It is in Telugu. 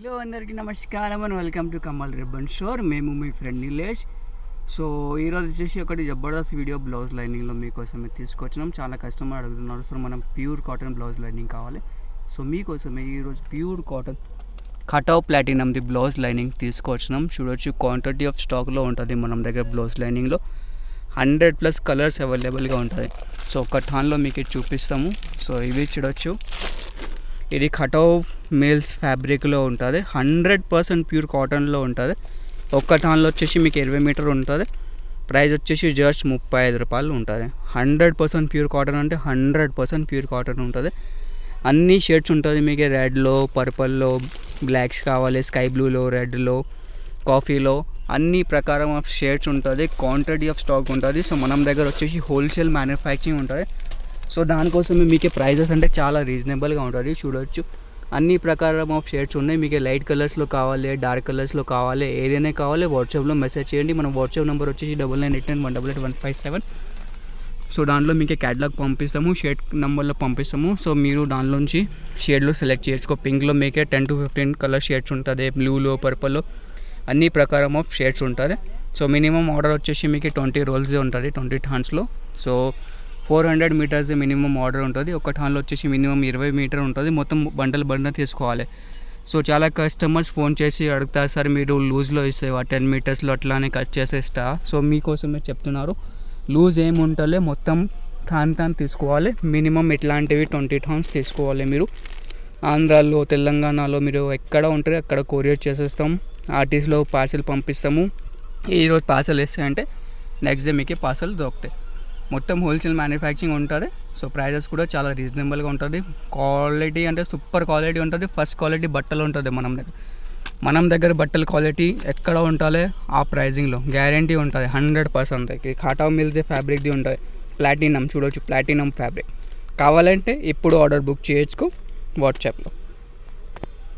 హలో అందరికీ నమస్కారం and welcome to Kamal ribbon store. మేము మీ ఫ్రెండ్ నిలేష్. సో ఈరోజు వచ్చేసి ఒకటి జబర్దస్త్ వీడియో బ్లౌజ్ లైనింగ్లో మీకోసమే తీసుకొచ్చినాం. చాలా కస్టమర్ అడుగుతున్నారు, సో మనం ప్యూర్ కాటన్ బ్లౌజ్ లైనింగ్ కావాలి. సో మీకోసమే ఈరోజు ప్యూర్ కాటన్ కటావ్ ప్లాటినమ్ది బ్లౌజ్ లైనింగ్ తీసుకొచ్చినాం. చూడొచ్చు, క్వాంటిటీ ఆఫ్ స్టాక్లో ఉంటుంది మన దగ్గర బ్లౌజ్ లైనింగ్లో. 100+ కలర్స్ అవైలబుల్గా ఉంటుంది. సో ఒక టాన్లో మీకు ఇది చూపిస్తాము. సో ఇవి చూడొచ్చు, ఇది కటావ్ మిల్స్ ఫ్యాబ్రిక్లో ఉంటుంది. 100% ప్యూర్ కాటన్లో ఉంటుంది. ఒక్క టాన్లో వచ్చేసి మీకు 20 మీటర్ ఉంటుంది. ప్రైస్ వచ్చేసి జస్ట్ 35 రూపాయలు ఉంటుంది. 100% ప్యూర్ కాటన్ అంటే 100% ప్యూర్ కాటన్ ఉంటుంది. అన్ని షేడ్స్ ఉంటుంది మీకు. రెడ్లో, పర్పల్లో, బ్లాక్స్ కావాలి, స్కై బ్లూలో, రెడ్లో, కాఫీలో అన్ని ప్రకారం ఆఫ్ షేడ్స్ ఉంటుంది. క్వాంటిటీ ఆఫ్ స్టాక్ ఉంటుంది. సో మనం దగ్గర వచ్చేసి హోల్సేల్ మ్యానుఫ్యాక్చరింగ్ ఉంటుంది. సో దానికోసమే మీకు ప్రైజెస్ అంటే చాలా రీజనబుల్గా ఉంటుంది. చూడవచ్చు, అన్ని ప్రకారం ఆఫ్ షేడ్స్ ఉన్నాయి. మీకు లైట్ కలర్స్లో కావాలి, డార్క్ కలర్స్లో కావాలి, ఏదైనా కావాలి వాట్సాప్లో మెసేజ్ చేయండి. మన వాట్సాప్ నెంబర్ వచ్చేసి 9989188157. సో దాంట్లో మీకు క్యాటలాగ్ పంపిస్తాము, షేడ్ నెంబర్లో పంపిస్తాము. సో మీరు దానిలోంచి షేడ్లో సెలెక్ట్ చేసుకో. పింక్లో మీకే 10 to 15 కలర్ షేడ్స్ ఉంటుంది. బ్లూలో, పర్పుల్లో అన్ని ప్రకారం ఆఫ్ షేడ్స్ ఉంటుంది. సో మినిమం ఆర్డర్ వచ్చేసి మీకు 20 రోల్స్ ఉంటుంది, 20 టాన్స్లో. సో 400 మీటర్స్ మినిమం ఆర్డర్ ఉంటుంది. ఒక టాన్లో వచ్చేసి మినిమం 20 మీటర్ ఉంటుంది. మొత్తం బండల్ తీసుకోవాలి. సో చాలా కస్టమర్స్ ఫోన్ చేసి అడుగుతారు, సార్ మీరు లూజ్లో ఇస్తే 10 మీటర్స్లో అట్లానే కట్ చేసేస్తా. సో మీకోసమే చెప్తున్నారు, లూజ్ ఏమి ఉంటలే, మొత్తం టాన్ తీసుకోవాలి. మినిమం ఇట్లాంటివి 20 టాన్స్ తీసుకోవాలి. మీరు ఆంధ్రాలో, తెలంగాణలో మీరు ఎక్కడ ఉంటారో అక్కడ కొరియర్ చేసేస్తాం. ఆర్టీస్లో పార్సల్ పంపిస్తాము. ఈరోజు పార్సల్ వేస్తే అంటే నెక్స్ట్ డే మీకు పార్సల్ దొరుకుతాయి. మొత్తం హోల్సేల్ మ్యానుఫ్యాక్చరింగ్ ఉంటుంది. సో ప్రైజెస్ కూడా చాలా రీజనబుల్గా ఉంటుంది. క్వాలిటీ అంటే సూపర్ క్వాలిటీ ఉంటుంది. ఫస్ట్ క్వాలిటీ బట్టలు ఉంటుంది మనం దగ్గర బట్టల క్వాలిటీ ఎక్కడ ఉండాలి ఆ ప్రైజింగ్లో గ్యారంటీ ఉంటుంది. 100% ఇది కటావ్ మిల్స్ ఫ్యాబ్రిక్ది ఉంటుంది. ప్లాటినం చూడవచ్చు, ప్లాటినం ఫ్యాబ్రిక్ కావాలంటే ఇప్పుడు ఆర్డర్ బుక్ చేయొచ్చు వాట్సాప్లో.